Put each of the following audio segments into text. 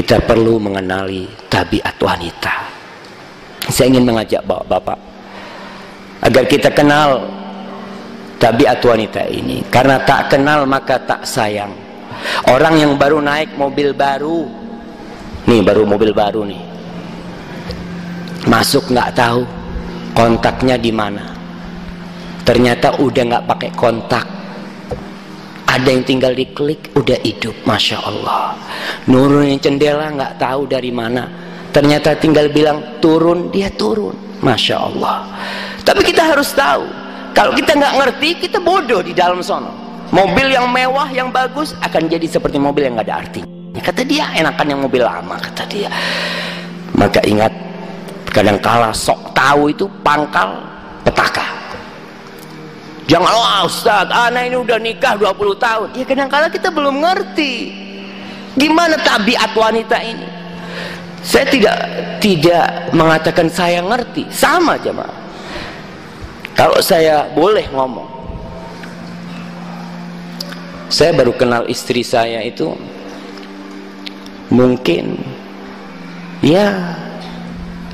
kita perlu mengenali tabiat wanita. Saya ingin mengajak bapak-bapak agar kita kenal tabiat wanita ini, karena tak kenal maka tak sayang. Orang yang baru naik mobil baru, nih baru mobil baru nih, masuk nggak tahu kontaknya di mana, ternyata udah nggak pakai kontak, ada yang tinggal diklik udah hidup, masya Allah. Nurunin jendela nggak tahu dari mana, ternyata tinggal bilang turun, dia turun, masya Allah. Tapi kita harus tahu, kalau kita nggak ngerti, kita bodoh di dalam sono. Mobil yang mewah, yang bagus akan jadi seperti mobil yang nggak ada artinya. Kata dia, enakan yang mobil lama, kata dia. Maka ingat, kadangkala sok tahu itu pangkal petaka. Jangan, wah Ustaz, anak ini udah nikah 20 tahun. Ya kadangkala kita belum ngerti gimana tabiat wanita ini. Saya tidak mengatakan saya ngerti, sama jemaah. Kalau saya boleh ngomong, saya baru kenal istri saya itu mungkin ya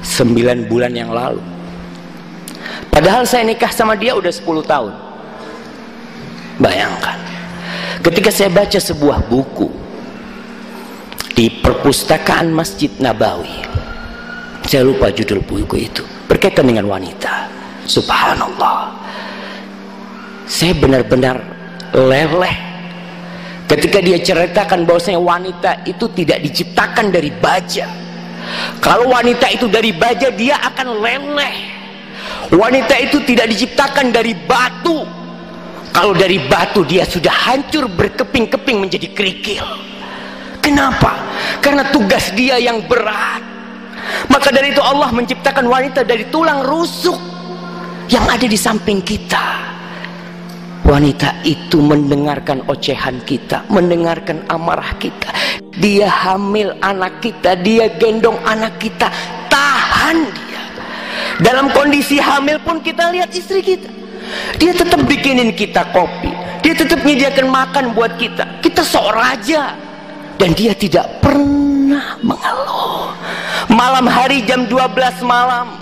9 bulan yang lalu. Padahal saya nikah sama dia udah 10 tahun. Bayangkan, ketika saya baca sebuah buku di perpustakaan Masjid Nabawi, saya lupa judul buku itu, berkaitan dengan wanita. Subhanallah, saya benar-benar leleh ketika dia ceritakan bahwasanya wanita itu tidak diciptakan dari baja. Kalau wanita itu dari baja, dia akan leleh. Wanita itu tidak diciptakan dari batu. Kalau dari batu, dia sudah hancur berkeping-keping menjadi kerikil. Kenapa? Karena tugas dia yang berat. Maka dari itu Allah menciptakan wanita dari tulang rusuk yang ada di samping kita. Wanita itu mendengarkan ocehan kita, mendengarkan amarah kita. Dia hamil anak kita, dia gendong anak kita, tahan dia. Dalam kondisi hamil pun kita lihat istri kita, dia tetap bikinin kita kopi, dia tetap menyediakan makan buat kita. Kita sok raja, dan dia tidak pernah mengeluh. Malam hari jam 12 malam,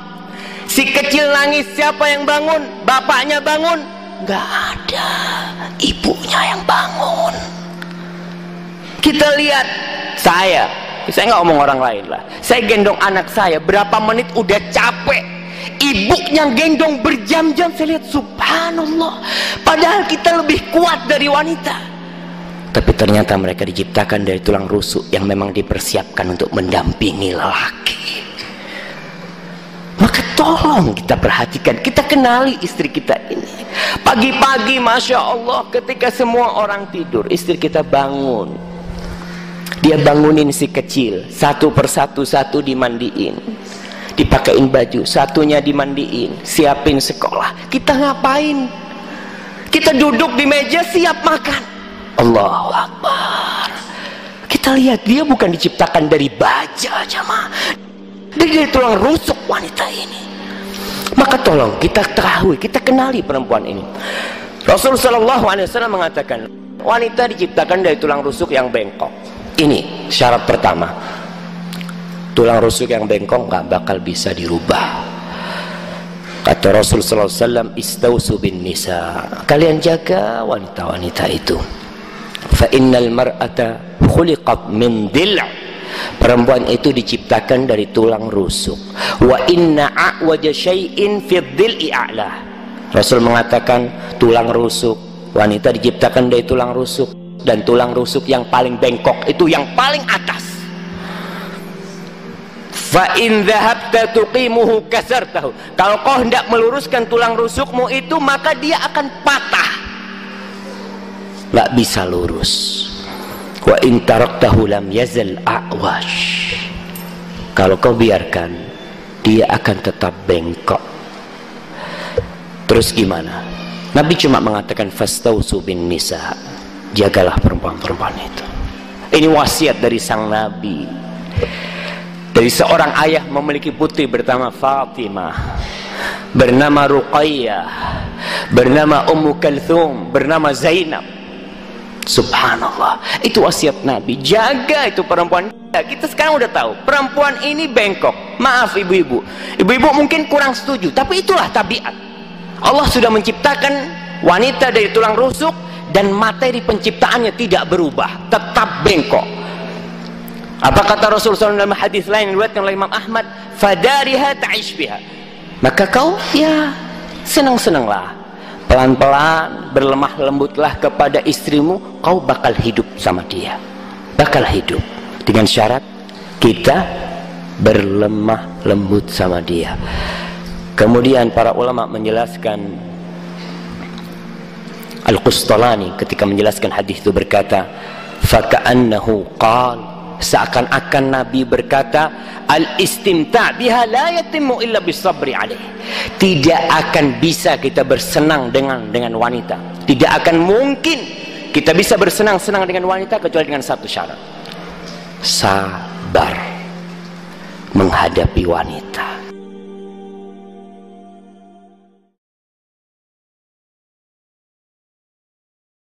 si kecil nangis, siapa yang bangun? Bapaknya bangun? Gak ada, ibunya yang bangun. Kita lihat, saya nggak ngomong orang lain lah, saya gendong anak saya berapa menit udah capek, ibunya gendong berjam-jam. Saya lihat, subhanallah, padahal kita lebih kuat dari wanita, tapi ternyata mereka diciptakan dari tulang rusuk yang memang dipersiapkan untuk mendampingi lelaki. Maka tolong kita perhatikan, kita kenali istri kita ini. Pagi-pagi, masya Allah, ketika semua orang tidur, istri kita bangun. Dia bangunin si kecil, satu persatu, satu dimandiin, dipakein baju, satunya dimandiin, siapin sekolah. Kita ngapain? Kita duduk di meja siap makan. Allahu Akbar. Kita lihat, dia bukan diciptakan dari baja, jamaah, dari tulang rusuk wanita ini. Maka tolong kita ketahui, kita kenali perempuan ini. Rasulullah SAW mengatakan, wanita diciptakan dari tulang rusuk yang bengkok. Ini syarat pertama. Tulang rusuk yang bengkok gak bakal bisa dirubah. Kata Rasulullah SAW, istausu bin nisa, kalian jaga wanita-wanita itu. Fa innal mar'ata khuliqat min dil'. Perempuan itu diciptakan dari tulang rusuk. Wa inna a'waja syai'in fi dhil'i a'la. Rasul mengatakan tulang rusuk, wanita diciptakan dari tulang rusuk, dan tulang rusuk yang paling bengkok itu yang paling atas. Fa in dhahabta tuqimuhu kasartahu. Kalau kau hendak meluruskan tulang rusukmu itu, maka dia akan patah, nggak bisa lurus. Wa in taraktahu lam yazal a'wash. Kalau kau biarkan, dia akan tetap bengkok. Terus gimana? Nabi cuma mengatakan fastausu bin nisa, jagalah perempuan-perempuan itu. Ini wasiat dari sang Nabi, dari seorang ayah memiliki putri bernama Fatimah, bernama Ruqayyah, bernama Ummu Kalthum, bernama Zainab. Subhanallah, itu wasiat Nabi. Jaga itu perempuan. Kita sekarang udah tahu perempuan ini bengkok. Maaf ibu-ibu, ibu-ibu mungkin kurang setuju, tapi itulah tabiat. Allah sudah menciptakan wanita dari tulang rusuk, dan materi penciptaannya tidak berubah, tetap bengkok. Apa kata Rasulullah dalam hadis lain diriwayatkan oleh Imam Ahmad, fadariha ta'ish biha, maka kau ya senang-senanglah, pelan-pelan berlemah lembutlah kepada istrimu, kau bakal hidup sama dia, bakal hidup, dengan syarat kita berlemah lembut sama dia. Kemudian para ulama menjelaskan, Al-Qustalani ketika menjelaskan hadis itu berkata, faka'annahu qal, seakan-akan Nabi berkata, al-istimta' biha la yatimmu illa bisabri alaih. Tidak akan bisa kita bersenang dengan wanita, tidak akan mungkin kita bisa bersenang-senang dengan wanita kecuali dengan satu syarat, sabar menghadapi wanita.